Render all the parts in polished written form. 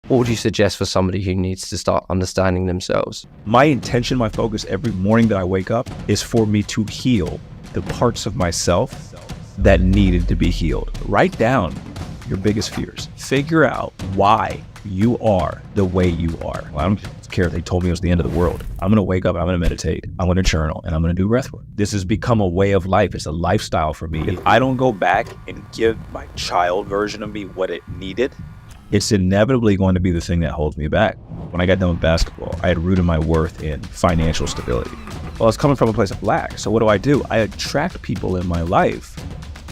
what would you suggest for somebody who needs to start understanding themselves? My intention, my focus every morning that I wake up is for me to heal the parts of myself that needed to be healed. Write down your biggest fears. Figure out why you are the way you are. Well, I don't care if they told me it was the end of the world. I'm going to wake up, I'm going to meditate, I'm going to journal, and I'm going to do breath work. This has become a way of life. It's a lifestyle for me. If I don't go back and give my child version of me what it needed, it's inevitably going to be the thing that holds me back. When I got done with basketball, I had rooted my worth in financial stability. Well, I was coming from a place of lack. So what do? I attract people in my life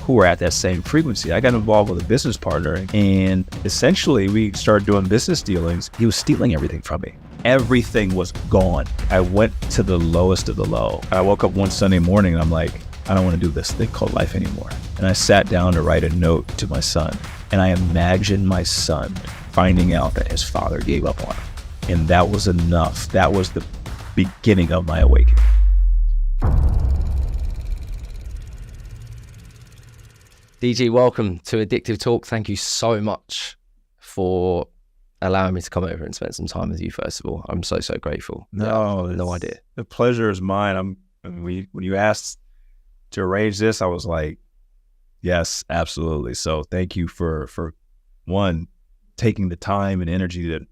who are at that same frequency. I got involved with a business partner, and essentially we started doing business dealings. He was stealing everything from me. Everything was gone. I went to the lowest of the low. I woke up one Sunday morning and I'm like, I don't want to do this thing called life anymore. And I sat down to write a note to my son. And I imagined my son finding out that his father gave up on him. And that was enough. That was the beginning of my awakening. DG, welcome to Addictive Talk. Thank you so much for allowing me to come over and spend some time with you, first of all. I'm so grateful. No idea. The pleasure is mine. When you asked to arrange this, I was like, yes, absolutely. So thank you for one, taking the time and energy to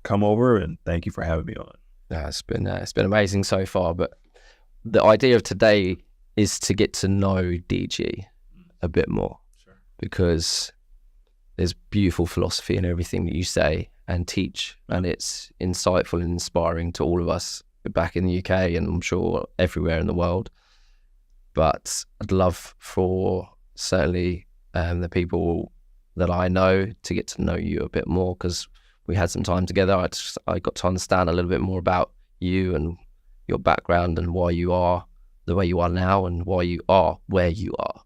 come over, and thank you for having me on. It's been amazing so far, but the idea of today is to get to know DG a bit more. Sure. Because there's beautiful philosophy in everything that you say and teach, and it's insightful and inspiring to all of us back in the UK, and I'm sure everywhere in the world. But I'd love for certainly the people that I know to get to know you a bit more, because we had some time together. I got to understand a little bit more about you and your background and why you are the way you are now and why you are where you are.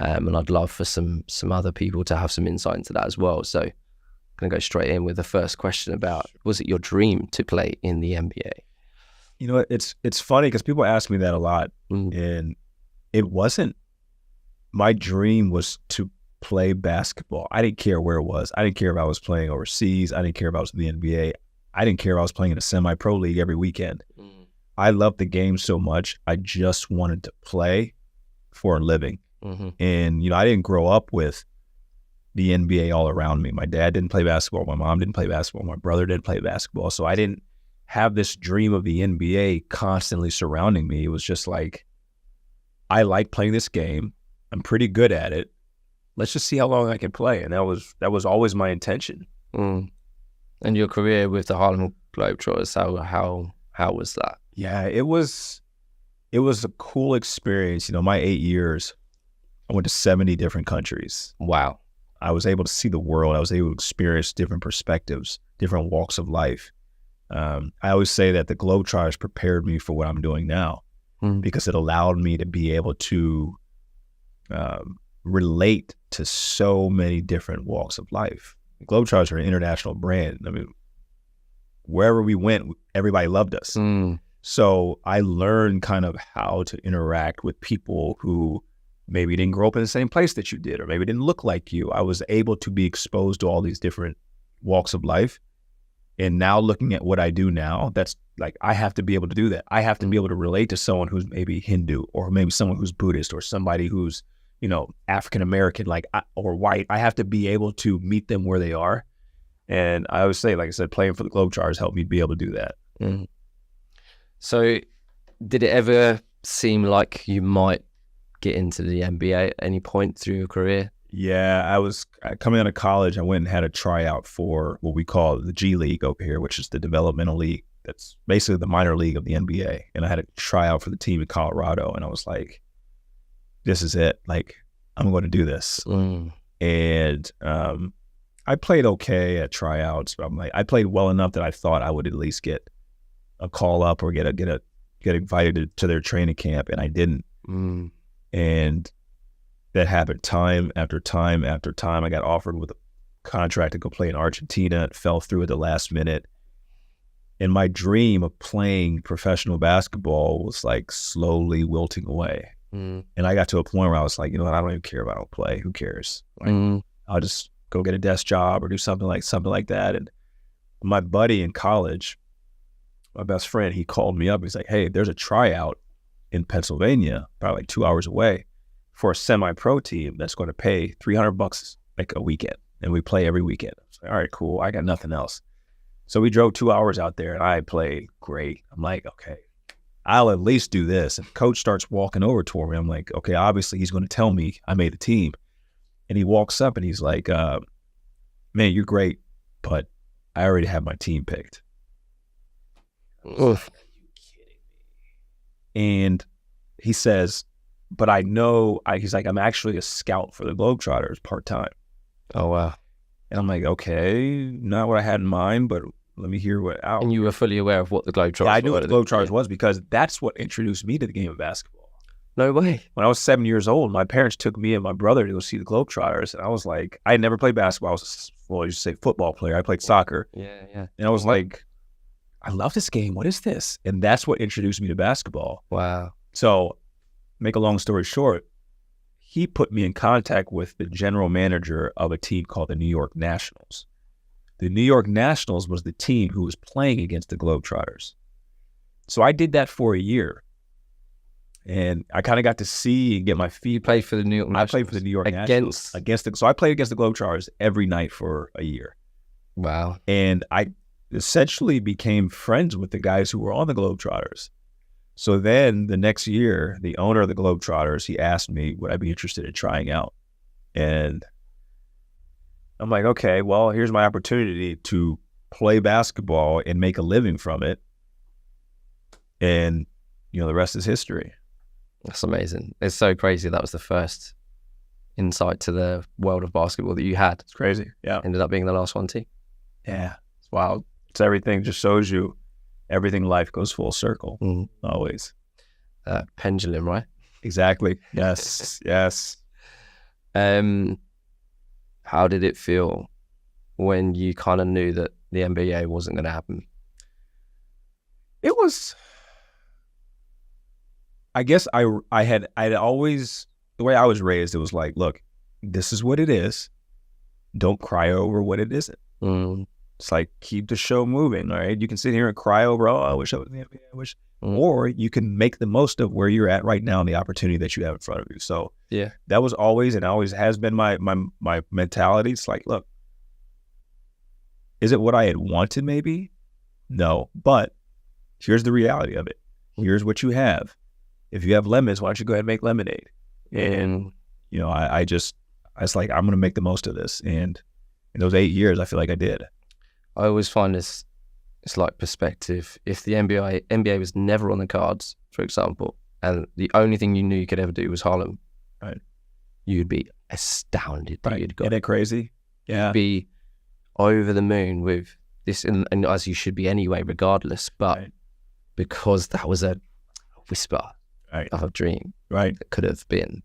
And I'd love for some other people to have some insight into that as well. So I'm going to go straight in with the first question about, was it your dream to play in the NBA? You know, it's funny because people ask me that a lot, and it wasn't. My dream was to play basketball. I didn't care where it was. I didn't care if I was playing overseas. I didn't care if I was in the NBA. I didn't care if I was playing in a semi-pro league every weekend. I loved the game so much. I just wanted to play for a living. And, you know, I didn't grow up with the NBA all around me. My dad didn't play basketball. My mom didn't play basketball. My brother didn't play basketball. So I didn't have this dream of the NBA constantly surrounding me. It was just like, I like playing this game. I'm pretty good at it. Let's just see how long I can play. And that was always my intention. And your career with the Harlem Globetrotters, how was that? Yeah, it was a cool experience. You know, my 8 years, I went to 70 different countries. Wow. I was able to see the world. I was able to experience different perspectives, different walks of life. I always say that the Globetrotters prepared me for what I'm doing now, because it allowed me to be able to relate to so many different walks of life. The Globetrotters are an international brand. I mean, wherever we went, everybody loved us. So I learned kind of how to interact with people who maybe didn't grow up in the same place that you did, or maybe didn't look like you. I was able to be exposed to all these different walks of life. And now looking at what I do now, that's like, I have to be able to do that. I have to be able to relate to someone who's maybe Hindu, or maybe someone who's Buddhist, or somebody who's, you know, African-American, or white. I have to be able to meet them where they are. And I always say, like I said, playing for the Globetrotters helped me be able to do that. So did it ever seem like you might get into the NBA at any point through your career? Yeah, I was coming out of college. I went and had a tryout for what we call the G League over here, which is the developmental league. That's basically the minor league of the NBA. And I had a tryout for the team in Colorado, and I was like, this is it. Like, I'm going to do this. And I played okay at tryouts, but I played well enough that I thought I would at least get a call up or get invited to their training camp, and I didn't. And that happened time after time after time. I got offered with a contract to go play in Argentina. It fell through at the last minute. And my dream of playing professional basketball was like slowly wilting away. And I got to a point where I was like, you know what, I don't even care if I don't play. Who cares? Like, I'll just go get a desk job or do something like that. And my buddy in college, my best friend, he called me up. He's like, hey, there's a tryout in Pennsylvania, about like 2 hours away, for a semi-pro team that's going to pay $300 like a weekend. And we play every weekend. I was like, all right, cool. I got nothing else. So we drove 2 hours out there and I played great. I'm like, okay, I'll at least do this. And coach starts walking over toward me. I'm like, okay, obviously he's going to tell me I made the team. And he walks up and he's like, man, you're great, but I already have my team picked. Are you kidding me? And he says, but I know, he's like, I'm actually a scout for the Globetrotters part-time. Oh, wow. And I'm like, okay, not what I had in mind, but let me hear what out. And you were fully aware of what the Globetrotters I knew what the Globetrotters was because that's what introduced me to the game of basketball. No way. When I was 7 years old, my parents took me and my brother to go see the Globetrotters. And I was like, I had never played basketball. I was, well, you say football player. I played soccer. Yeah. And I was like, I love this game. What is this? And that's what introduced me to basketball. Wow. So, make a long story short, he put me in contact with the general manager of a team called the New York Nationals. The New York Nationals was the team who was playing against the Globetrotters. So I did that for a year. And I kind of got to see and get my feet. Played for the New York Nationals? I played for the New York Nationals. So I played against the Globetrotters every night for a year. Wow. And I essentially became friends with the guys who were on the Globetrotters. So then the next year, the owner of the Globetrotters, he asked me, would I be interested in trying out? And I'm like, okay, well, here's my opportunity to play basketball and make a living from it. And, you know, the rest is history. That's amazing. It's so crazy. That was the first insight to the world of basketball that you had. It's crazy. Yeah. Ended up being the last one too. Yeah. It's wild. It's everything. Just shows you everything in life goes full circle. Always. Pendulum, right? Exactly. Yes. Yes. How did it feel when you kind of knew that the NBA wasn't going to happen? It was, I guess I'd always, the way I was raised, it was like, look, this is what it is. Don't cry over what it isn't. It's like, keep the show moving, all right? You can sit here and cry over, oh, I wish I was in the NBA, I wish. Or you can make the most of where you're at right now and the opportunity that you have in front of you. So yeah, that was always and always has been my mentality. It's like, look, is it what I had wanted maybe? No, but here's the reality of it. Here's what you have. If you have lemons, why don't you go ahead and make lemonade? And, you know, I was like, I'm going to make the most of this. And in those 8 years, I feel like I did. I always find this, it's like perspective. If the NBA was never on the cards, for example, and the only thing you knew you could ever do was Harlem, right, you'd be astounded that you'd got. Isn't it crazy? Yeah. You'd be over the moon with this, and as you should be anyway, regardless. But because that was a whisper of a dream, that could have been.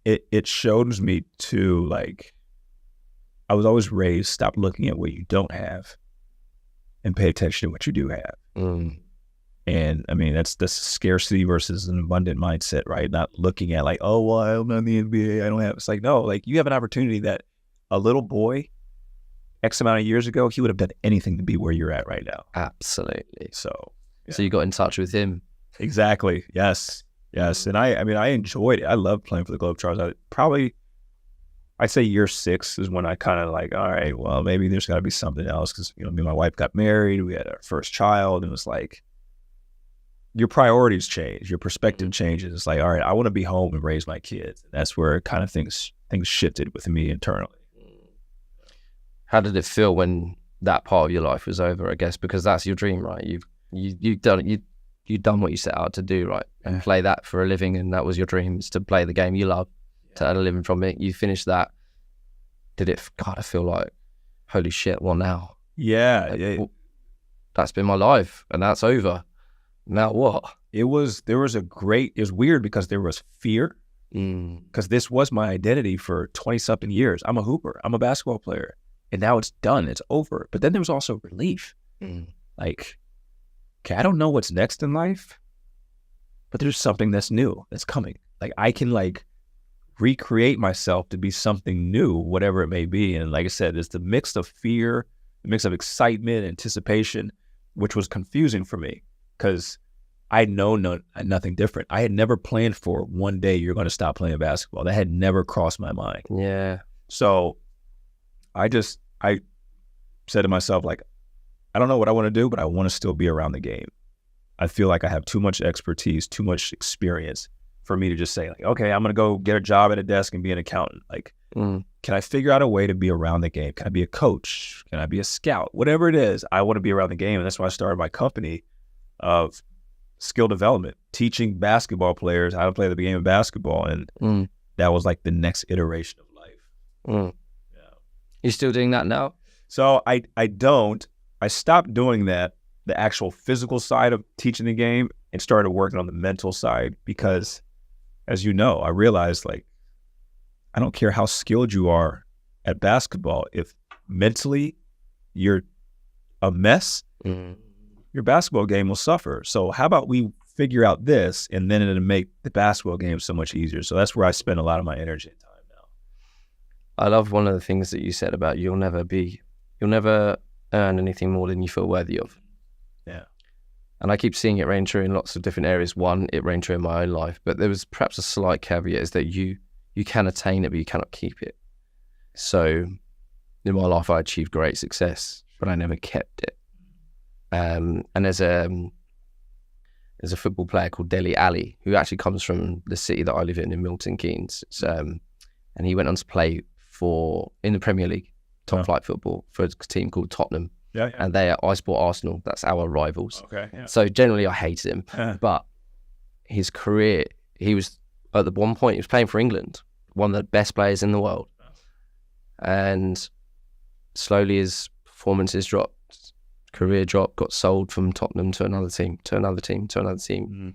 It shows me too, like, I was always raised, stop looking at what you don't have and pay attention to what you do have. And I mean, that's scarcity versus an abundant mindset, right? Not looking at like, oh, well, I'm not in the NBA, I don't have. It's like, no, like you have an opportunity that a little boy, X amount of years ago, he would have done anything to be where you're at right now. Absolutely. So you got in touch with him. Exactly. Yes. And I mean, I enjoyed it. I loved playing for the Globetrotters. I'd say year 6 is when I kind of like, all right, well, maybe there's got to be something else because, you know, me and my wife got married. We had our first child. And it was like, your priorities change. Your perspective changes. It's like, all right, I want to be home and raise my kids. And that's where kind of things shifted with me internally. How did it feel when that part of your life was over, I guess? Because that's your dream, right? You've done what you set out to do, right? And play that for a living. And that was your dream, is to play the game you love. To earn a living from it. You finished that. Did it kind of feel like, holy shit, well now? Yeah. Well, that's been my life and that's over. Now what? It was weird because there was fear because this was my identity for 20 something years. I'm a hooper. I'm a basketball player. And now it's done. It's over. But then there was also relief. Like, okay, I don't know what's next in life, but there's something that's new that's coming. Like I can like recreate myself to be something new, whatever it may be. And like I said, it's the mix of fear, a mix of excitement, anticipation, which was confusing for me because I know nothing different. I had never planned for one day you're going to stop playing basketball. That had never crossed my mind. Yeah. So I said to myself, like, I don't know what I want to do, but I want to still be around the game. I feel like I have too much expertise, too much experience for me to just say, like, okay, I'm going to go get a job at a desk and be an accountant. Like, can I figure out a way to be around the game? Can I be a coach? Can I be a scout? Whatever it is, I want to be around the game. And that's why I started my company of skill development, teaching basketball players how to play the game of basketball. And that was like the next iteration of life. Yeah. You still doing that now? So I don't. I stopped doing that, the actual physical side of teaching the game, and started working on the mental side because, as you know, I realized, like, I don't care how skilled you are at basketball. If mentally you're a mess, your basketball game will suffer. So how about we figure out this, and then it'll make the basketball game so much easier. So that's where I spend a lot of my energy and time now. I love one of the things that you said about you'll never earn anything more than you feel worthy of. Yeah. And I keep seeing it reign true in lots of different areas. One, it reigned true in my own life, but there was perhaps a slight caveat is that you can attain it, but you cannot keep it. So in my life, I achieved great success, but I never kept it. And there's a football player called Dele Alli, who actually comes from the city that I live in Milton Keynes. And he went on to play in the Premier League, top flight football, for a team called Tottenham. Yeah. And I support Arsenal. That's our rivals. Okay. Yeah. So generally I hated him. But his career, he was, at the one point, he was playing for England, one of the best players in the world. And slowly his performances dropped, career dropped, got sold from Tottenham to another team, to another team, to another team.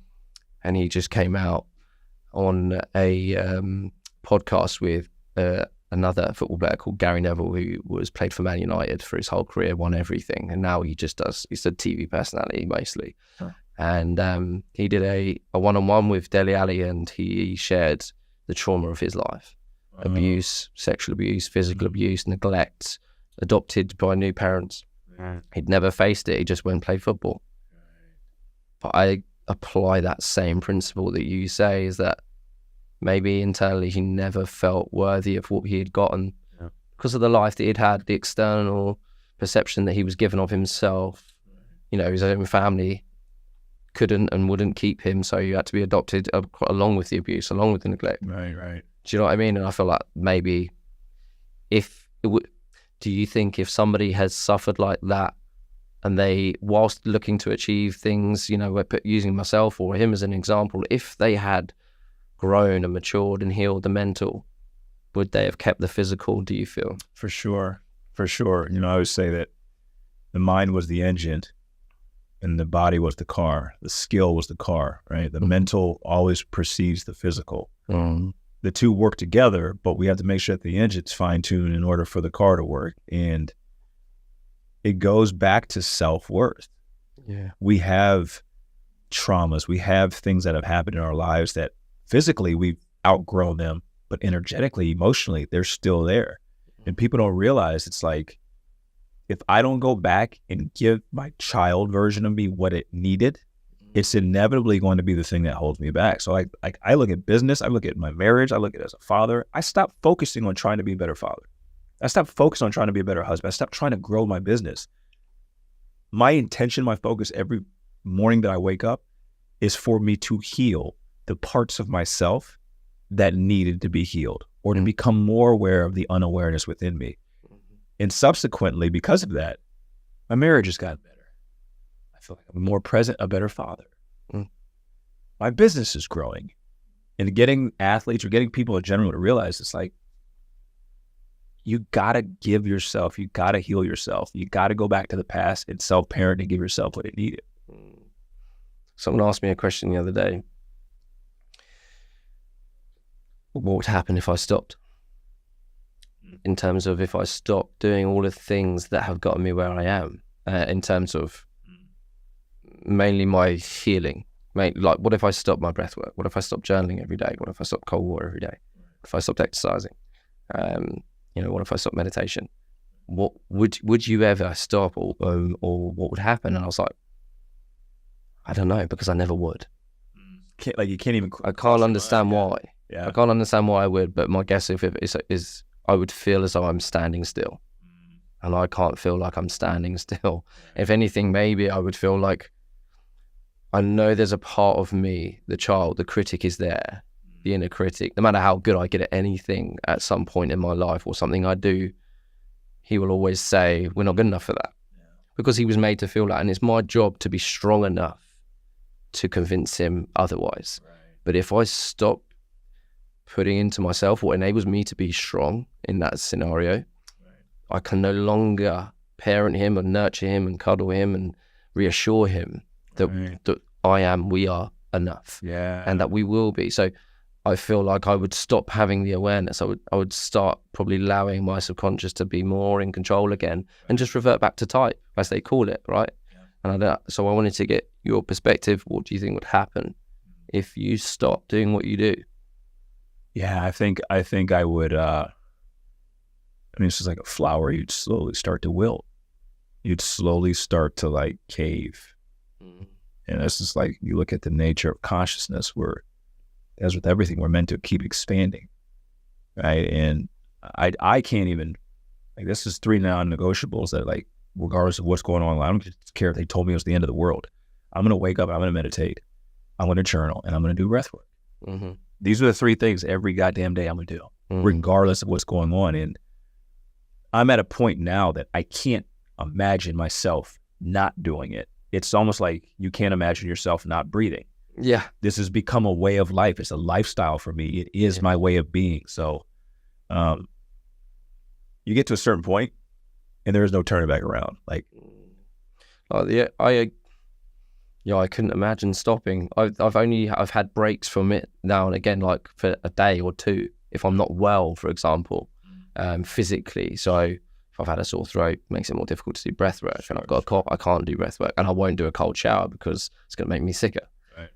And he just came out on a podcast with another football player called Gary Neville, who played for Man United for his whole career, won everything, and now he's a TV personality mostly. And he did a one-on-one with Dele Alli, and he shared the trauma of his life. Abuse, sexual abuse, physical abuse, neglect, adopted by new parents. He'd never faced it, he just went and played football. But I apply that same principle that you say, is that maybe internally he never felt worthy of what he had gotten because of the life that he'd had, the external perception that he was given of himself. You know, his own family couldn't and wouldn't keep him, so you had to be adopted along with the abuse, along with the neglect. Right. Do you know what I mean? And I feel like maybe do you think if somebody has suffered like that and they, whilst looking to achieve things, you know, using myself or him as an example, if they had grown and matured and healed the mental, would they have kept the physical, do you feel? For sure. You know, I always say that the mind was the engine and the body was the car. The skill was the car, right? The mental always precedes the physical. The two work together, but we have to make sure that the engine's fine-tuned in order for the car to work. And it goes back to self-worth. Yeah. We have traumas. We have things that have happened in our lives that physically we've outgrown them, but energetically, emotionally, they're still there. And people don't realize, it's like, if I don't go back and give my child version of me what it needed, it's inevitably going to be the thing that holds me back. So I look at business, I look at my marriage, I look at it as a father. I stopped focusing on trying to be a better father. I stopped focusing on trying to be a better husband. I stopped trying to grow my business. My intention, my focus every morning that I wake up is for me to heal the parts of myself that needed to be healed, or to become more aware of the unawareness within me. And subsequently, because of that, my marriage has gotten better. I feel like I'm more present, a better father. My business is growing. And getting athletes or getting people in general to realize, it's like, you got to give yourself, you got to heal yourself. You got to go back to the past and self-parent and give yourself what it needed. Someone asked me a question the other day. What would happen if I stopped? In terms of if I stopped doing all the things that have gotten me where I am, in terms of mainly my healing. Like, what if I stopped my breath work? What if I stopped journaling every day? What if I stopped cold water every day? What if I stopped exercising? What if I stopped meditation? what would you ever stop, or what would happen? And I was like, I don't know, because I never would. You can't even. I can't understand why. Yeah. I can't understand why I would, but my guess if it is I would feel as though I'm standing still, and I can't feel like I'm standing still. If anything, maybe I would feel like I know there's a part of me, the child, the critic is there, the inner critic. No matter how good I get at anything at some point in my life or something I do, he will always say, we're not good enough for that. Yeah. Because he was made to feel that. And it's my job to be strong enough to convince him otherwise. Right. But if I stop putting into myself what enables me to be strong in that scenario, right, I can no longer parent him and nurture him and cuddle him and reassure him that, right, that we are enough, and that we will be. So I feel like I would stop having the awareness. I would start probably allowing my subconscious to be more in control again, and just revert back to type, as they call it, right? Yeah. And so I wanted to get your perspective. What do you think would happen if you stop doing what you do? Yeah, I think I would. I mean, it's just like a flower. You'd slowly start to wilt. You'd slowly start to like cave. And it's just like, you look at the nature of consciousness, where, as with everything, we're meant to keep expanding, right? And I can't even, like, this is 3 non-negotiables that, like, regardless of what's going on, I don't care if they told me it was the end of the world. I'm going to wake up, I'm going to meditate, I'm going to journal, and I'm going to do breath work. Mm-hmm. These are the 3 things every goddamn day I'm going to do, regardless of what's going on. And I'm at a point now that I can't imagine myself not doing it. It's almost like you can't imagine yourself not breathing. Yeah. This has become a way of life. It's a lifestyle for me. It is my way of being. So you get to a certain point and there is no turning back around. Like, I couldn't imagine stopping. I've had breaks from it now and again, like for a day or 2, if I'm not well, for example, physically. So if I've had a sore throat, it makes it more difficult to do breath work. And I've got a cough, I can't do breath work, and I won't do a cold shower because it's going to make me sicker. Right.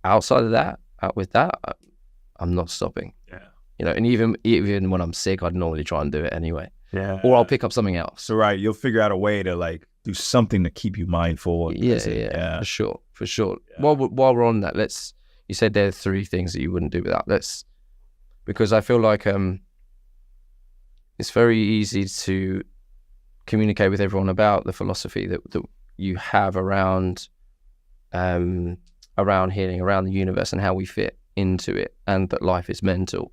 Outside of that, I'm not stopping. Yeah. You know, and even when I'm sick, I'd normally try and do it anyway. Yeah. Or I'll pick up something else. So right, you'll figure out a way to like do something to keep you mindful. Yeah. For sure. Yeah. While we're on that, you said there are 3 things that you wouldn't do without. Because I feel like it's very easy to communicate with everyone about the philosophy that you have around healing, around the universe, and how we fit into it, and that life is mental.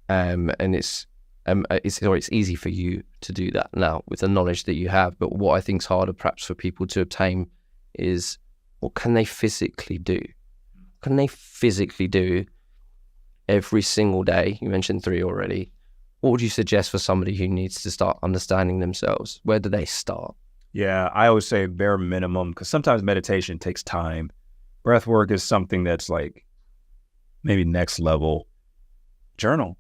And it's easy for you to do that now with the knowledge that you have. But what I think is harder, perhaps, for people to obtain is, what can they physically do? What can they physically do every single day? You mentioned 3 already. What would you suggest for somebody who needs to start understanding themselves? Where do they start? Yeah, I always say bare minimum, because sometimes meditation takes time. Breath work is something that's like maybe next level. Journal.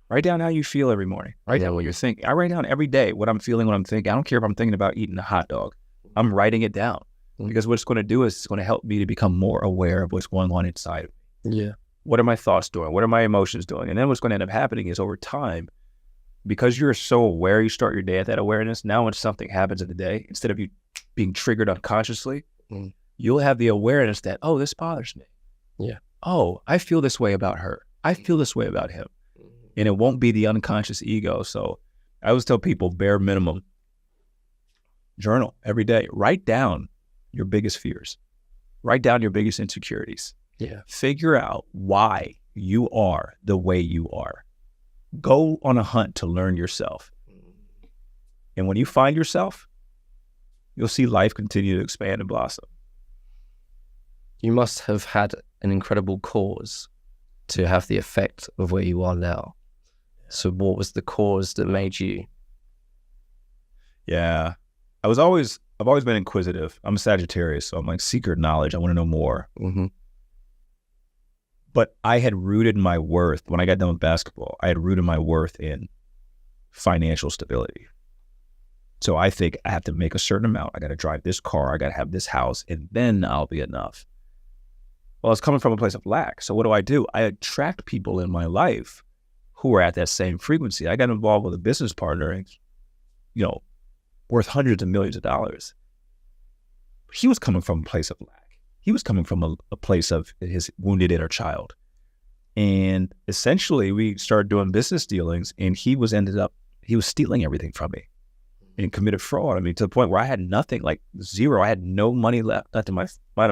Write down how you feel every morning. Write down what you're thinking. I write down every day what I'm feeling, what I'm thinking. I don't care if I'm thinking about eating a hot dog. I'm writing it down, because what it's going to do is it's going to help me to become more aware of what's going on inside of me. Yeah. What are my thoughts doing? What are my emotions doing? And then what's going to end up happening is, over time, because you're so aware, you start your day at that awareness. Now when something happens in the day, instead of you being triggered unconsciously, you'll have the awareness that, oh, this bothers me. Yeah. Oh, I feel this way about her. I feel this way about him. And it won't be the unconscious ego. So I always tell people, bare minimum, journal every day. Write down your biggest fears. Write down your biggest insecurities. Yeah. Figure out why you are the way you are. Go on a hunt to learn yourself. And when you find yourself, you'll see life continue to expand and blossom. You must have had an incredible cause to have the effect of where you are now. So what was the cause that made you? Yeah. I've always been inquisitive. I'm a Sagittarius, so I'm like seeker of knowledge. I want to know more. Mm-hmm. But I had rooted my worth, when I got done with basketball, I had rooted my worth in financial stability. So I think I have to make a certain amount. I got to drive this car. I got to have this house, and then I'll be enough. Well, it's coming from a place of lack. So what do? I attract people in my life who were at that same frequency. I got involved with a business partner, worth hundreds of millions of dollars. He was coming from a place of lack. He was coming from a place of his wounded inner child. And essentially we started doing business dealings, and he was stealing everything from me and committed fraud. I mean, to the point where I had nothing, like zero. I had no money left, not to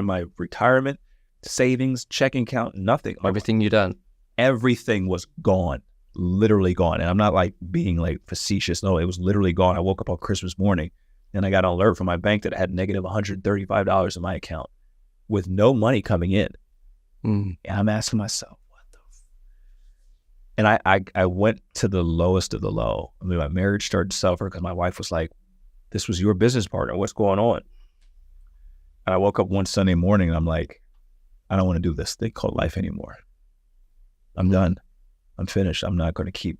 my retirement, savings, checking account, nothing. Everything you done. Everything was gone, literally gone. And I'm not like being like facetious. No, it was literally gone. I woke up on Christmas morning and I got an alert from my bank that I had negative $135 in my account with no money coming in. And I'm asking myself, what the And I went to the lowest of the low. I mean, my marriage started to suffer because my wife was like, this was your business partner. What's going on? And I woke up one Sunday morning and I'm like, I don't want to do this thing called life anymore. I'm done. I'm finished. I'm not going to keep,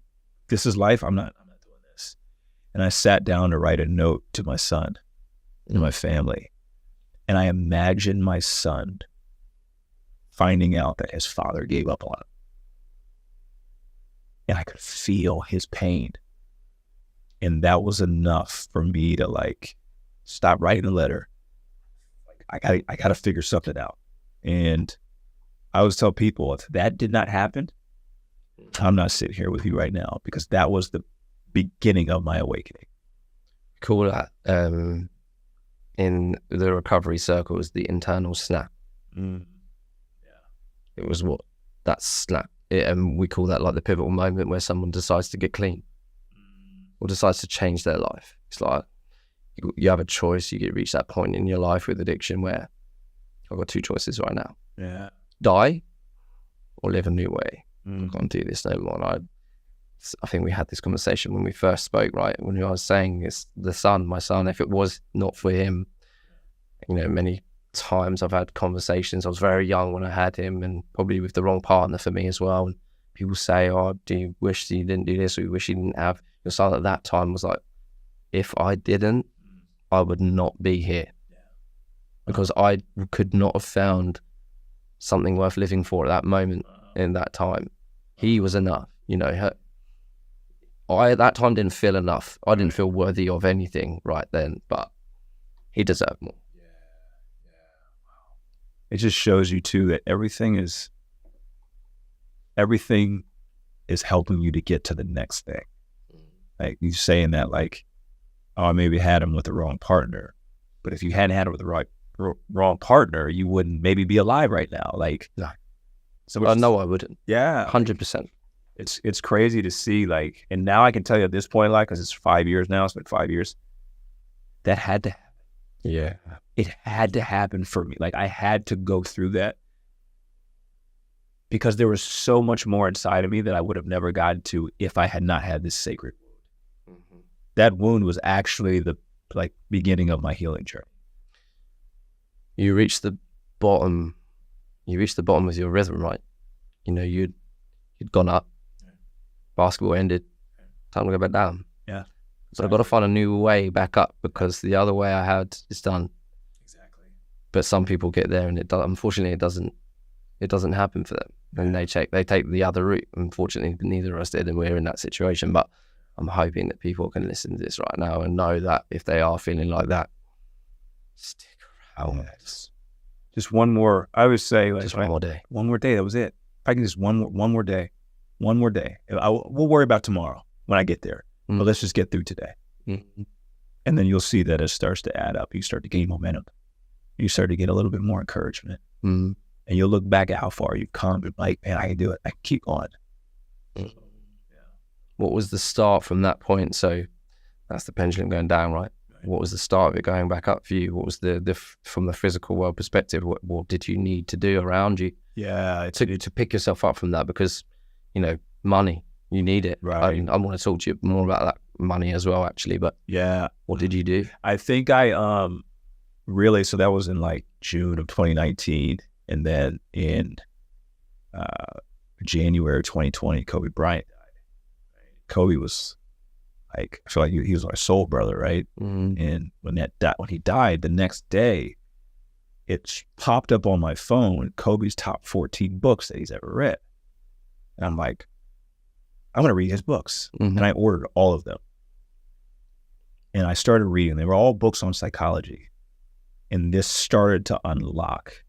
this is life. I'm not doing this. And I sat down to write a note to my son and my family. And I imagined my son finding out that his father gave up on him. And I could feel his pain. And that was enough for me to like stop writing a letter. Like I got to figure something out. And I always tell people, if that did not happen, I'm not sitting here with you right now, because that was the beginning of my awakening. Call that in the recovery circles, the internal snap. Yeah. It was that snap. And we call that like the pivotal moment where someone decides to get clean or decides to change their life. It's like you have a choice. You reach that point in your life with addiction where I've got two choices right now. Yeah. Die or live a new way. I can't do this no more. And I think we had this conversation when we first spoke, right? When I was saying it's my son, if it was not for him, many times I've had conversations. I was very young when I had him, and probably with the wrong partner for me as well. And people say, oh, do you wish you didn't do this, or you wish you didn't have your son? At that time was like, if I didn't, I would not be here, because I could not have found something worth living for at that moment in that time. He was enough, I at that time didn't feel enough. I didn't feel worthy of anything right then, but he deserved more. It just shows you too that everything is helping you to get to the next thing. Like you saying that, like, oh, I maybe had him with the wrong partner, but if you hadn't had him with the wrong partner, you wouldn't maybe be alive right now. Like, no. So no, I wouldn't. Yeah, 100%. It's crazy to see, like, and now I can tell you at this point, like, because it's 5 years now. It's been 5 years. That had to happen. Yeah. It had to happen for me. Like, I had to go through that because there was so much more inside of me that I would have never gotten to if I had not had this sacred wound. Mm-hmm. That wound was actually the beginning of my healing journey. You reached the bottom. You reached the bottom of your rhythm, right? You'd gone up. Basketball ended. Time to go back down. Yeah. So I've got to find a new way back up, because the other way I had is done. Exactly. But some people get there and unfortunately it doesn't happen for them. And they take the other route. Unfortunately, neither of us did, and we're in that situation. But I'm hoping that people can listen to this right now and know that if they are feeling like that, stick around. Yes. Just one more, I would say, like, just one more day. One more day, that was it. If I can just one more day. One more day. We'll worry about tomorrow when I get there. But let's just get through today. Mm-hmm. And then you'll see that it starts to add up. You start to gain momentum. You start to get a little bit more encouragement. Mm-hmm. And you'll look back at how far you've come and like, man, I can do it. I can keep going. Mm-hmm. Yeah. What was the start from that point? So that's the pendulum going down, right? What was the start of it going back up for you? What was the from the physical world perspective? What did you need to do around you? Yeah, to pick yourself up from that? Because money, you need it. Right. I want to talk to you more about that money as well, actually. But yeah, what did you do? I think I really, so that was in like June of 2019, and then in January of 2020, Kobe Bryant died. Kobe was like, I feel like he was our soul brother, right? Mm-hmm. And when he died, the next day, it popped up on my phone, Kobe's top 14 books that he's ever read. And I'm like, I'm going to read his books. Mm-hmm. And I ordered all of them. And I started reading. They were all books on psychology. And this started to unlock.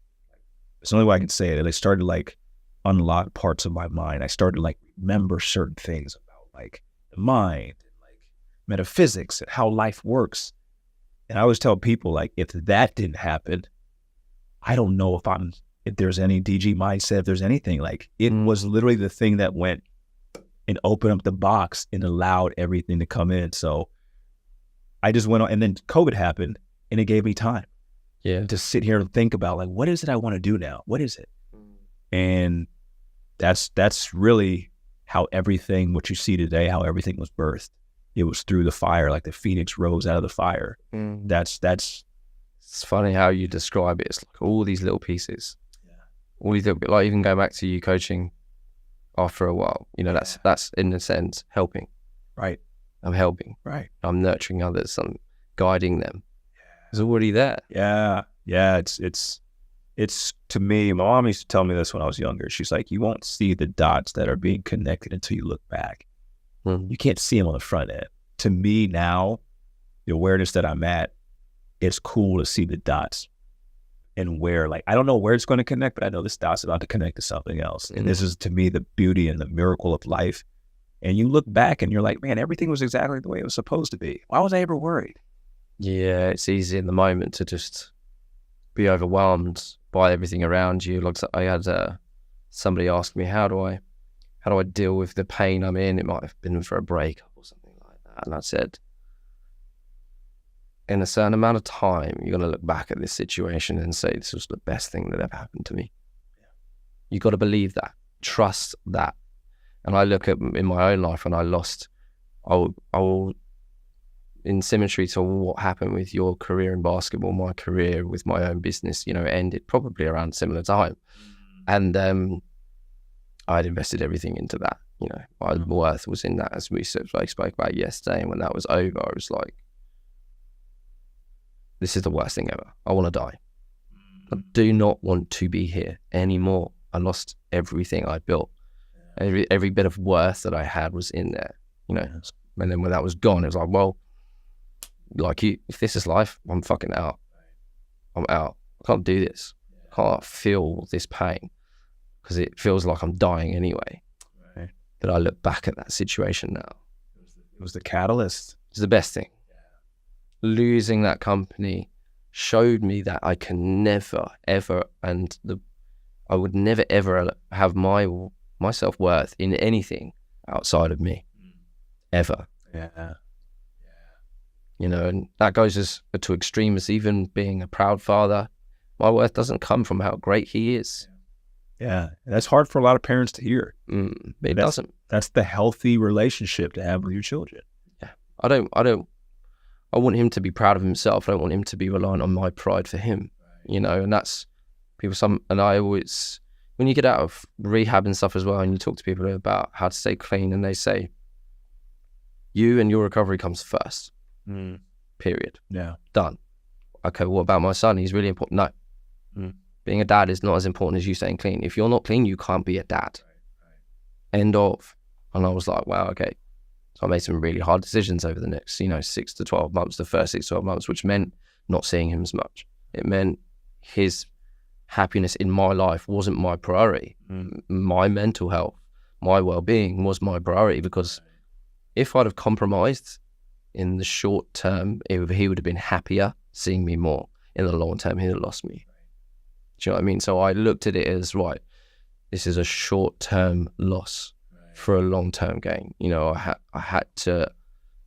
It's the only way I can say it. They started to like unlock parts of my mind. I started to like remember certain things about like the mind and like metaphysics and how life works. And I always tell people, like, if that didn't happen, I don't know if there's any DG mindset, if there's anything. Like, it was literally the thing that went and opened up the box and allowed everything to come in. So I just went on, and then COVID happened, and it gave me time to sit here and think about, like, what is it I want to do now? What is it? And that's really how everything, what you see today, how everything was birthed. It was through the fire, like the phoenix rose out of the fire. That's. It's funny how you describe it. It's like all these little pieces. All these little, like even going back to you coaching after a while, you know, that's in a sense helping. Right. I'm helping. Right. I'm nurturing others. I'm guiding them. It's already there. Yeah. Yeah. It's to me, my mom used to tell me this when I was younger. She's like, you won't see the dots that are being connected until you look back. You can't see them on the front end. To me now, the awareness that I'm at, it's cool to see the dots and where, like, I don't know where it's going to connect, but I know this dot's about to connect to something else. And this is, to me, the beauty and the miracle of life. And you look back and you're like, man, everything was exactly the way it was supposed to be. Why was I ever worried? Yeah, it's easy in the moment to just be overwhelmed by everything around you. Like I had somebody ask me, how do I deal with the pain I'm in? It might have been for a breakup or something like that. And I said, in a certain amount of time, you're going to look back at this situation and say, this was the best thing that ever happened to me. You got to believe that, trust that. And I look at in my own life, and I lost, I'll in symmetry to what happened with your career in basketball, my career with my own business, you know, ended probably around a similar time. And I'd invested everything into that. You know, my worth was in that, as we spoke about yesterday. And when that was over, I was like, this is the worst thing ever. I want to die. I do not want to be here anymore. I lost everything I built. Every bit of worth that I had was in there, you know. And then when that was gone, it was like, well, like, if this is life, I'm fucking out. I'm out. I can't do this. I can't feel this pain because it feels like I'm dying anyway. Right. But I look back at that situation now. It was the catalyst. It's the best thing. Losing that company showed me that I can never, ever, I would never, ever have my self-worth in anything outside of me. Ever. Yeah. You know, and that goes to extremes, even being a proud father. My worth doesn't come from how great he is. Yeah. That's hard for a lot of parents to hear. It doesn't. That's the healthy relationship to have with your children. Yeah. I want him to be proud of himself. I don't want him to be reliant on my pride for him, you know, and that's and I always, when you get out of rehab and stuff as well, and you talk to people about how to stay clean, and they say, you and your recovery comes first, period. Yeah. Done. Okay, what about my son? He's really important. No. Being a dad is not as important as you staying clean. If you're not clean, you can't be a dad. End of. And I was like, wow, okay. So I made some really hard decisions over the next, 6 to 12 months, the first 6 to 12 months, which meant not seeing him as much. It meant his happiness in my life wasn't my priority. My mental health, my well-being was my priority, because if I'd have compromised in the short term, he would have been happier seeing me more. In the long term, he'd have lost me. Do you know what I mean? So I looked at it as, right, this is a short-term loss for a long-term gain. You know, I had to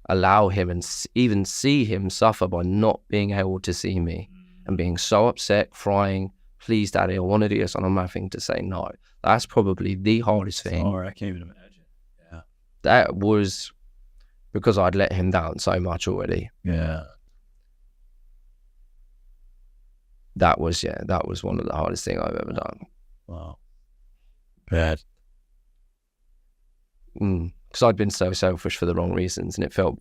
allow him and even see him suffer by not being able to see me and being so upset, crying, please, daddy, I want to do this, and I'm having to say no. That's probably the hardest thing. Oh, I can't even imagine. Yeah. That was because I'd let him down so much already. Yeah. That was one of the hardest things I've ever done. Wow. Bad. Because I'd been so selfish for the wrong reasons, and it felt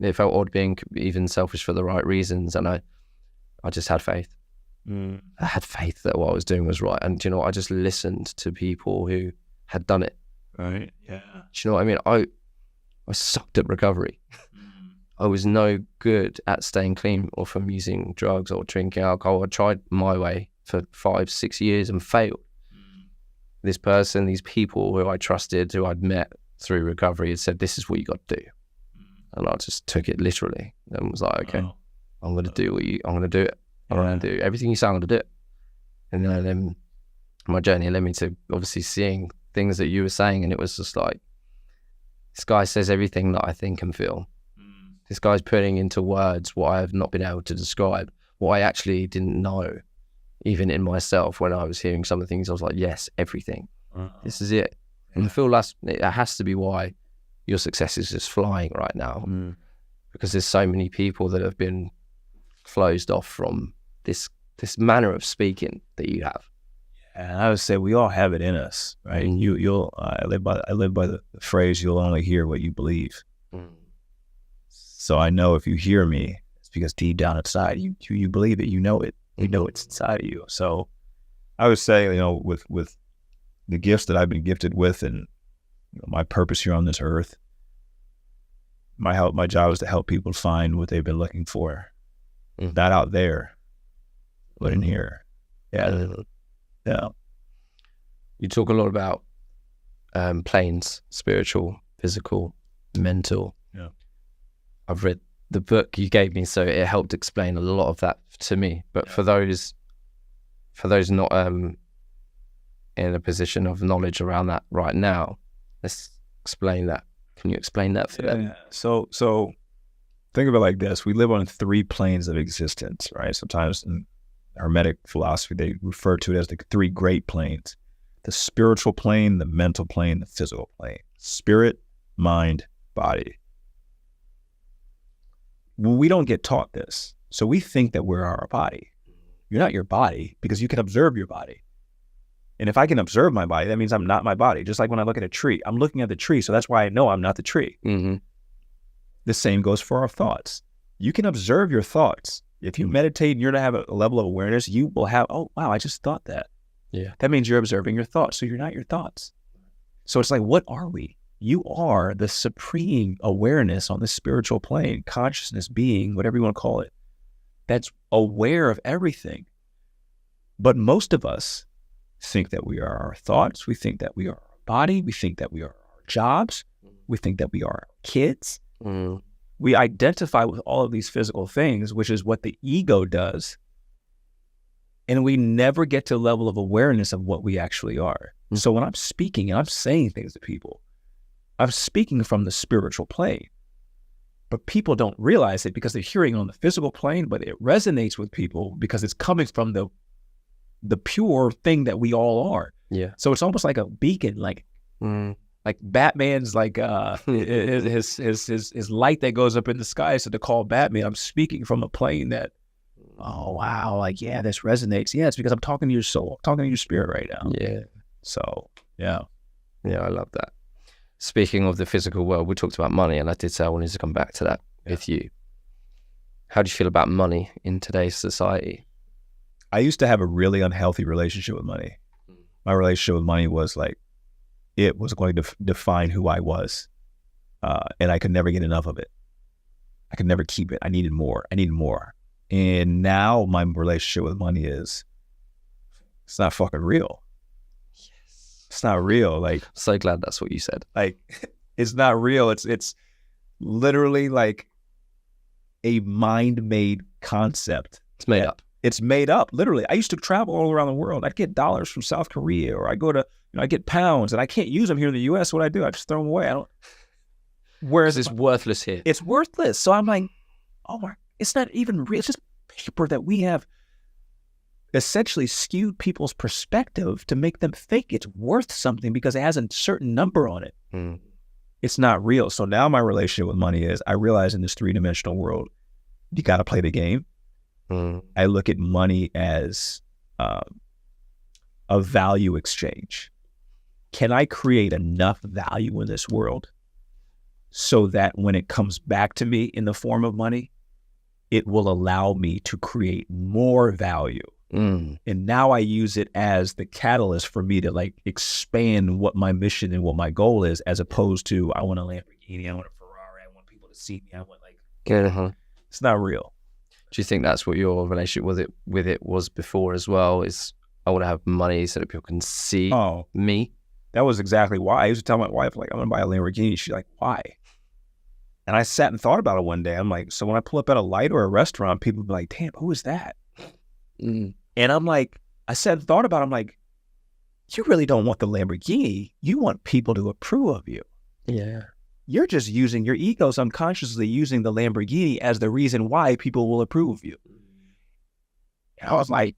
odd being even selfish for the right reasons, and I just had faith. I had faith that what I was doing was right, and I just listened to people who had done it, Right. Yeah. Do you know what I mean? I sucked at recovery. I was no good at staying clean or from using drugs or drinking alcohol. I tried my way for 5-6 years and failed. This person, these people who I trusted, who I'd met through recovery, had said, this is what you got to do. And I just took it literally and was like, okay, I'm going to do I'm going to do it. I'm going to do everything you say, I'm going to do it. And then my journey led me to obviously seeing things that you were saying. And it was just like, this guy says everything that I think and feel. This guy's putting into words what I have not been able to describe, what I actually didn't know, even in myself. When I was hearing some of the things, I was like, yes, everything. This is it. And I feel it has to be why your success is just flying right now, because there's so many people that have been closed off from this manner of speaking that you have. And I would say we all have it in us, right? I live by the phrase, you'll only hear what you believe. So I know if you hear me, it's because deep down inside, you believe it, you know it, you know it's inside of you. So I would say, with the gifts that I've been gifted with and my purpose here on this earth, my job is to help people find what they've been looking for. Not out there, but in here. Yeah. Yeah. You talk a lot about planes, spiritual, physical, mental. Yeah. I've read the book you gave me, so it helped explain a lot of that to me. But for those not in a position of knowledge around that right now, let's explain that. Can you explain that for them? So think of it like this. We live on 3 planes of existence, right? Sometimes in Hermetic philosophy, they refer to it as the 3 great planes: the spiritual plane, the mental plane, the physical plane. Spirit, mind, body. Well, we don't get taught this. So we think that we're our body. You're not your body because you can observe your body. And if I can observe my body, that means I'm not my body. Just like when I look at a tree, I'm looking at the tree. So that's why I know I'm not the tree. The same goes for our thoughts. You can observe your thoughts. If you meditate and you're to have a level of awareness, you will have, oh, wow, I just thought that. Yeah. That means you're observing your thoughts. So you're not your thoughts. So it's like, what are we? You are the supreme awareness on the spiritual plane, consciousness, being, whatever you want to call it, that's aware of everything. But most of us think that we are our thoughts. We think that we are our body. We think that we are our jobs. We think that we are our kids. We identify with all of these physical things, which is what the ego does. And we never get to a level of awareness of what we actually are. So when I'm speaking and I'm saying things to people, I'm speaking from the spiritual plane. But people don't realize it because they're hearing it on the physical plane, but it resonates with people because it's coming from the pure thing that we all are. Yeah. So it's almost like a beacon, like Batman's like his light that goes up in the sky. So to call Batman, I'm speaking from a plane that, oh wow, like yeah, this resonates. Yeah, it's because I'm talking to your soul, I'm talking to your spirit right now. Yeah. So yeah, I love that. Speaking of the physical world, we talked about money, and I did say I wanted to come back to that with you. How do you feel about money in today's society? I used to have a really unhealthy relationship with money. My relationship with money was like, it was going to define who I was. And I could never get enough of it. I could never keep it. I needed more. And now my relationship with money is, it's not fucking real. Yes. It's not real. Like, I'm so glad that's what you said. Like, it's not real. It's literally like a mind-made concept. It's made up. It's made up, literally. I used to travel all around the world. I'd get dollars from South Korea, or I go to, I get pounds, and I can't use them here in the U.S. What do? I just throw them away. I don't. Whereas it's worthless here. It's worthless. So I'm like, oh my, it's not even real. It's just paper that we have essentially skewed people's perspective to make them think it's worth something because it has a certain number on it. It's not real. So now my relationship with money is, I realize in this 3-dimensional world, you got to play the game. I look at money as a value exchange. Can I create enough value in this world so that when it comes back to me in the form of money, it will allow me to create more value And now I use it as the catalyst for me to like expand what my mission and what my goal is, as opposed to I want a Lamborghini, I want a Ferrari, I want people to see me, I want like, it's not real. Do you think that's what your relationship with it was before as well? Is I want to have money so that people can see me? That was exactly why. I used to tell my wife, like, I'm going to buy a Lamborghini. She's like, why? And I sat and thought about it one day. I'm like, so when I pull up at a light or a restaurant, people be like, damn, who is that? And I'm like, I sat and thought about it. I'm like, you really don't want the Lamborghini. You want people to approve of you. Yeah. You're just using your egos, unconsciously using the Lamborghini as the reason why people will approve of you. And I was like,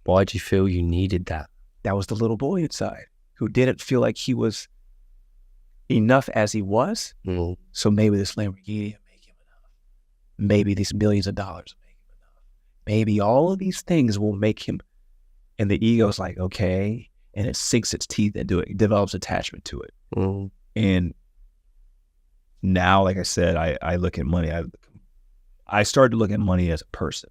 why do you feel you needed that? That was the little boy inside who didn't feel like he was enough as he was. So maybe this Lamborghini will make him enough. Maybe these millions of dollars will make him enough. Maybe all of these things will make him. And the ego's like, okay. And it sinks its teeth into it. It develops attachment to it. And now, like I said, I look at money. I started to look at money as a person.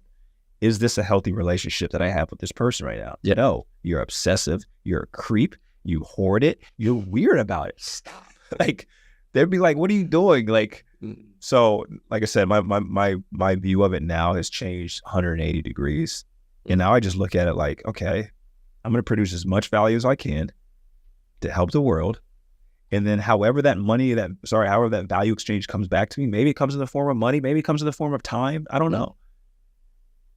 Is this a healthy relationship that I have with this person right now? Yeah. No, you're obsessive. You're a creep. You hoard it. You're weird about it. Stop. Like, they'd be like, what are you doing? Like, so like I said, my view of it now has changed 180 degrees. And now I just look at it like, okay, I'm going to produce as much value as I can to help the world. And then however that value exchange comes back to me, maybe it comes in the form of money, maybe it comes in the form of time. I don't know.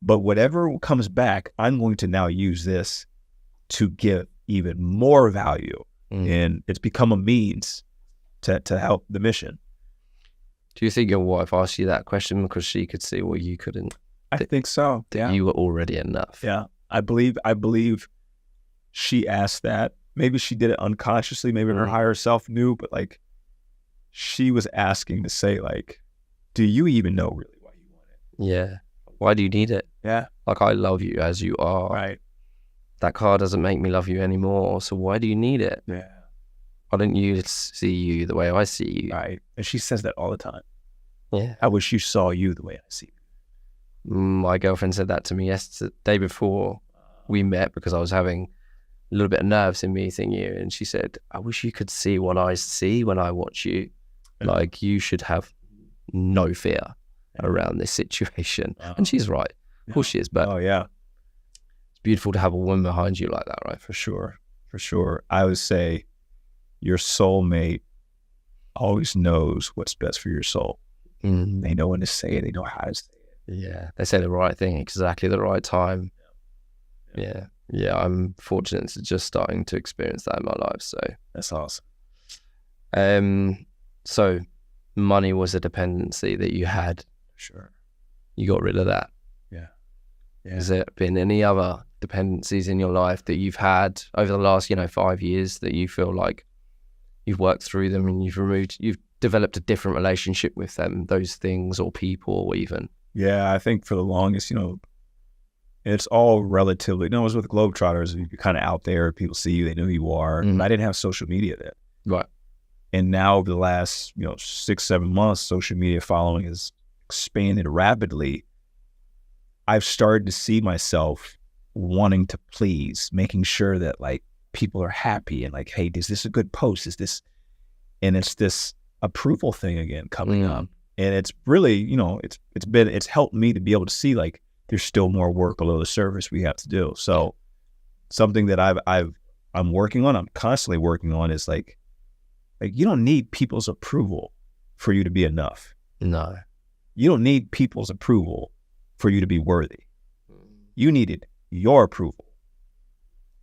But whatever comes back, I'm going to now use this to give even more value. And it's become a means to help the mission. Do you think your wife asked you that question because she could see what you couldn't? I think so. Yeah. You were already enough. Yeah. I believe she asked that. Maybe she did it unconsciously. Maybe her higher self knew, but like she was asking to say like, do you even know really why you want it? Yeah. Why do you need it? Yeah. Like, I love you as you are. Right. That car doesn't make me love you anymore. So why do you need it? Yeah. Why don't you see you the way I see you? Right. And she says that all the time. Yeah. I wish you saw you the way I see you. My girlfriend said that to me yesterday, day before we met, because I was having a little bit of nerves in meeting you. And she said, I wish you could see what I see when I watch you. Yeah. Like, you should have no fear around this situation. And she's right. Of course she is. But it's beautiful to have a woman behind you like that, right? For sure. For sure. I would say your soulmate always knows what's best for your soul. They know when to say it. They know how to say it. Yeah. They say the right thing exactly the right time. Yeah. I'm fortunate to just starting to experience that in my life. So that's awesome. So money was a dependency that you had. Sure. You got rid of that. Yeah. Has there been any other dependencies in your life that you've had over the last, 5 years that you feel like you've worked through them and you've developed a different relationship with them, those things or people or even? Yeah, I think for the longest, it's all relatively, it was with Globetrotters, you're kind of out there, people see you, they know who you are. I didn't have social media then. Right. And now over the last, 6-7 months, social media following has expanded rapidly. I've started to see myself wanting to please, making sure that like people are happy and like, hey, is this a good post? Is this, and it's this approval thing again coming up. And it's really, it's helped me to be able to see like there's still more work below the surface we have to do. So something that I'm working on, I'm constantly working on is like you don't need people's approval for you to be enough. No. You don't need people's approval for you to be worthy. You needed your approval.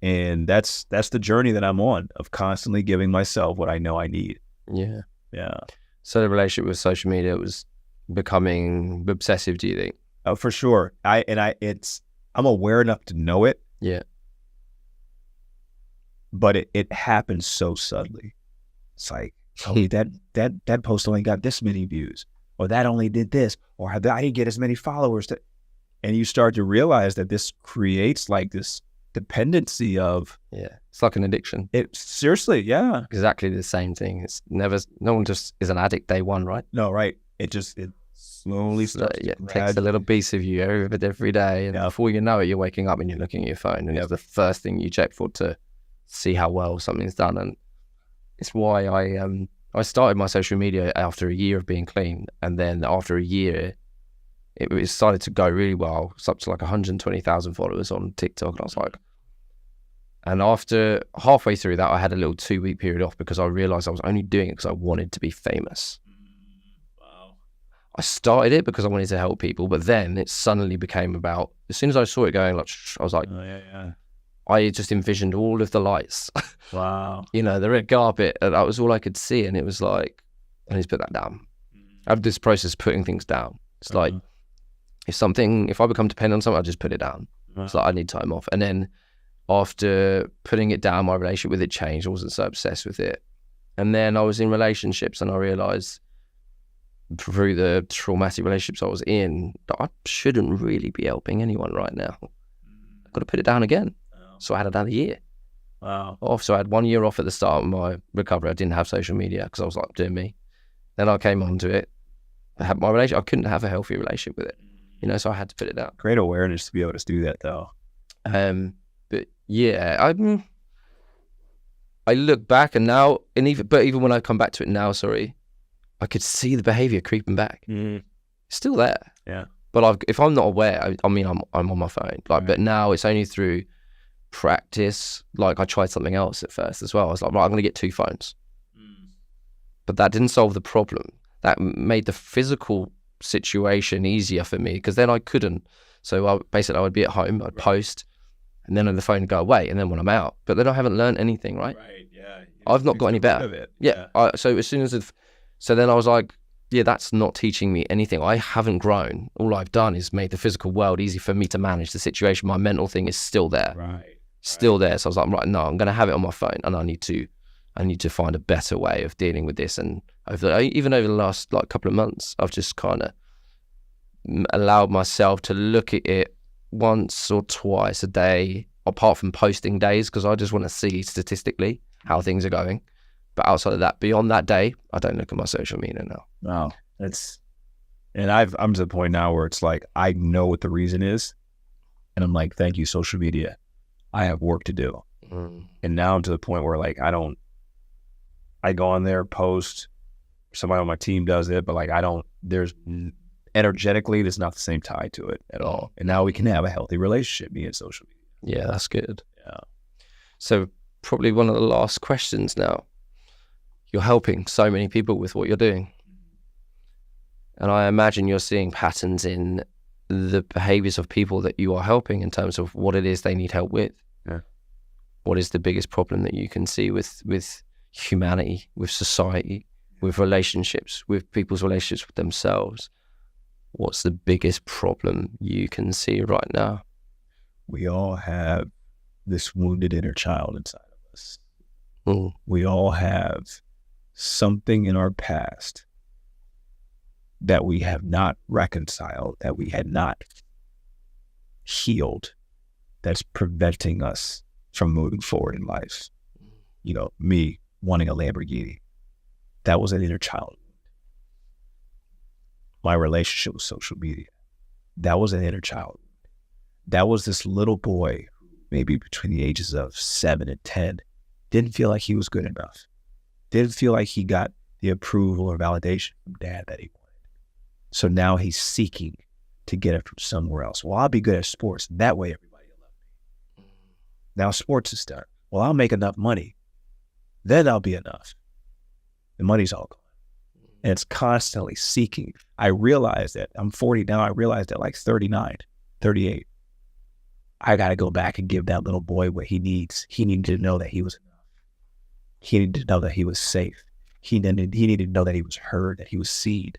And that's the journey that I'm on, of constantly giving myself what I know I need. Yeah. Yeah. So the relationship with social media was becoming obsessive, do you think? Oh, for sure. I'm aware enough to know it. Yeah. But it happens so subtly. It's like, oh, that post only got this many views, or that only did this, or I didn't get as many followers. And you start to realize that this creates like this dependency of. Yeah. It's like an addiction. Seriously, yeah. Exactly the same thing. It's no one just is an addict day one, right? No, right. slowly starts it takes a little piece of you every day, and before you know it, you're waking up and you're looking at your phone, and it's the first thing you check for to see how well something's done. And it's why I started my social media after a year of being clean, and then after a year, it started to go really well. It's up to like 120,000 followers on TikTok, and I was like, and after halfway through that, I had a little 2-week period off because I realized I was only doing it because I wanted to be famous. Wow. I started it because I wanted to help people, but then it suddenly became about, as soon as I saw it going, like, I was like, I just envisioned all of the lights. Wow. You know, the red carpet, and that was all I could see. And it was like, I need to put that down. I have this process of putting things down. It's like, if I become dependent on something, I just put it down. It's like, I need time off. And then after putting it down, my relationship with it changed. I wasn't so obsessed with it. And then I was in relationships, and I realized through the traumatic relationships I was in that I shouldn't really be helping anyone right now. I've got to put it down again. So I had another year off. So I had 1 year off at the start of my recovery. I didn't have social media because I was like doing me. Then I came onto it. I had my relationship. I couldn't have a healthy relationship with it, you know, so I had to put it down. Great awareness to be able to do that, though. But yeah, I look back and now, even when I come back to it now, I could see the behavior creeping back. It's still there. Yeah. But if I'm not aware, I'm on my phone. But now it's only through practice. Like, I tried something else at first as well. I was like, right, I'm going to get 2 phones. But that didn't solve the problem. That made the physical situation easier for me, because then I couldn't. So I would be at home, I'd post, and then the phone would go away, and then when I'm out. But then I haven't learned anything, right? Right, yeah. I've not got any better. So as soon as so then I was like, yeah, that's not teaching me anything. I haven't grown. All I've done is made the physical world easy for me to manage the situation. My mental thing is still there. Still there. So I was like, right, no, I'm going to have it on my phone, and I need to find a better way of dealing with this. And even over the last couple of months, I've just kind of allowed myself to look at it once or twice a day, apart from posting days, because I just want to see statistically how things are going. But outside of that, beyond that day, I don't look at my social media now. Wow, I'm to the point now where it's like, I know what the reason is, and I'm like, thank you, social media. I have work to do. And now I'm to the point where I go on there, post, somebody on my team does it, but energetically, there's not the same tie to it at all. And now we can have a healthy relationship via social media. Yeah, that's good. Yeah. So probably one of the last questions now. You're helping so many people with what you're doing. And I imagine you're seeing patterns in the behaviors of people that you are helping in terms of what it is they need help with. Yeah. What is the biggest problem that you can see with humanity, with society, with relationships, with people's relationships with themselves? What's the biggest problem you can see right now? We all have this wounded inner child inside of us. Mm. We all have something in our past that we have not reconciled, that we had not healed, that's preventing us from moving forward in life. You know, me wanting a Lamborghini, that was an inner child. My relationship with social media, that was an inner child. That was this little boy, maybe between the ages of 7 and 10, didn't feel like he was good enough. Didn't feel like he got the approval or validation from dad that he wanted. So now he's seeking to get it from somewhere else. Well, I'll be good at sports. That way everybody will love me. Now sports is done. Well, I'll make enough money. Then I'll be enough. The money's all gone. And it's constantly seeking. I realize that I'm 40 now. I realize that 39, 38, I got to go back and give that little boy what he needs. He needed to know that he was enough. He needed to know that he was safe. He needed to know that he was heard, that he was seen.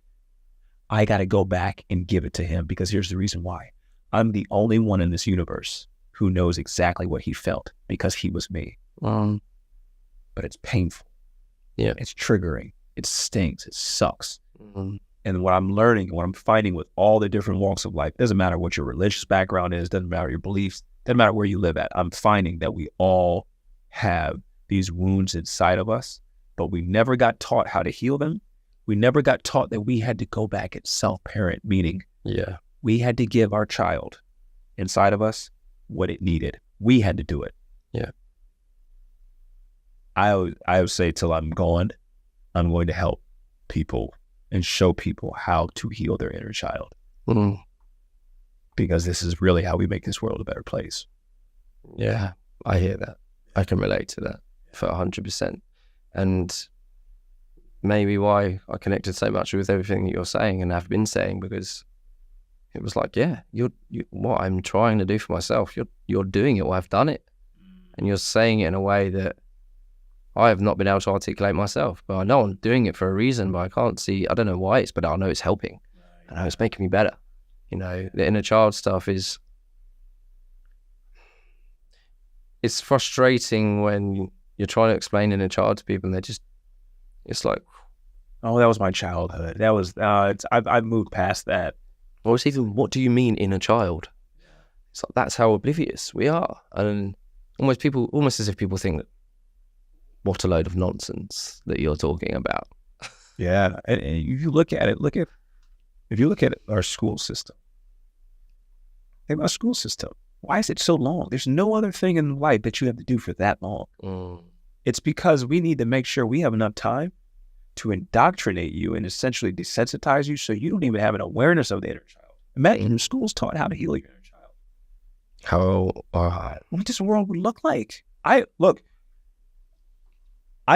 I got to go back and give it to him, because here's the reason why. I'm the only one in this universe who knows exactly what he felt, because he was me. But it's painful. Yeah. It's triggering. It stings. It sucks. And what I'm learning, what I'm finding with all the different walks of life, doesn't matter what your religious background is, doesn't matter your beliefs, doesn't matter where you live at. I'm finding that we all have these wounds inside of us, but we never got taught how to heal them. We never got taught that we had to go back and self-parent, meaning we had to give our child inside of us what it needed. We had to do it. Yeah. I would say till I'm going to help people and show people how to heal their inner child. Mm. Because this is really how we make this world a better place. Yeah, I hear that. I can relate to that for 100%. And maybe why I connected so much with everything that you're saying and have been saying, because it was like, yeah, you what I'm trying to do for myself, you're doing it, or I've done it. And you're saying it in a way that I have not been able to articulate myself. But I know I'm doing it for a reason, but I can't see, I don't know why but I know it's helping. I know it's making me better. You know, the inner child stuff it's frustrating when you're trying to explain inner child to people and it's like, oh, that was my childhood. That was, I've moved past that. Or it's even, what do you mean inner child? It's like, that's how oblivious we are. And almost as if people think that, what a load of nonsense that you're talking about. Yeah. And if you look at it, if you look at our school system, think about our school system. Why is it so long? There's no other thing in life that you have to do for that long. Mm. It's because we need to make sure we have enough time to indoctrinate you and essentially desensitize you so you don't even have an awareness of the inner child. Imagine if school's taught how to heal your inner child. What this world would look like. I've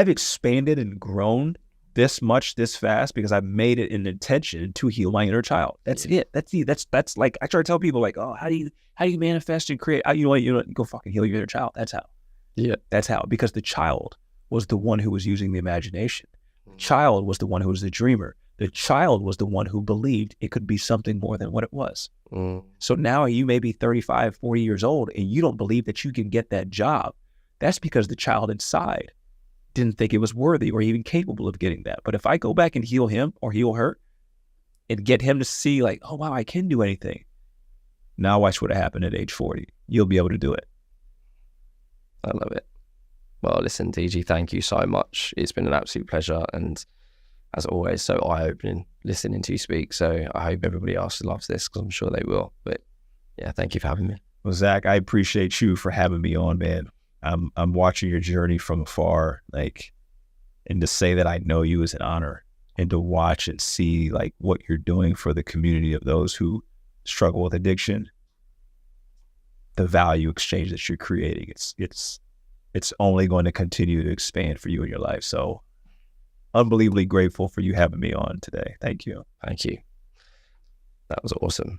expanded and grown this much, this fast, because I've made it an intention to heal my inner child. That's it. That's like, I try to tell people like, oh, how do you manifest and create? You know what, go fucking heal your inner child. That's how. Yeah. That's how, because the child was the one who was using the imagination. The child was the one who was the dreamer. The child was the one who believed it could be something more than what it was. Mm. So now you may be 35, 40 years old and you don't believe that you can get that job. That's because the child inside didn't think it was worthy or even capable of getting that. But if I go back and heal him or heal her and get him to see like, oh, wow, I can do anything. Now watch what happened at age 40. You'll be able to do it. I love it. Well, listen, DG, thank you so much. It's been an absolute pleasure. And as always, so eye-opening listening to you speak. So I hope everybody else loves this, because I'm sure they will. But yeah, thank you for having me. Well, Zach, I appreciate you for having me on, man. I'm watching your journey from afar, like, and to say that I know you is an honor, and to watch and see like what you're doing for the community of those who struggle with addiction, the value exchange that you're creating, it's only going to continue to expand for you in your life. So unbelievably grateful for you having me on today. Thank you. Thank you. That was awesome.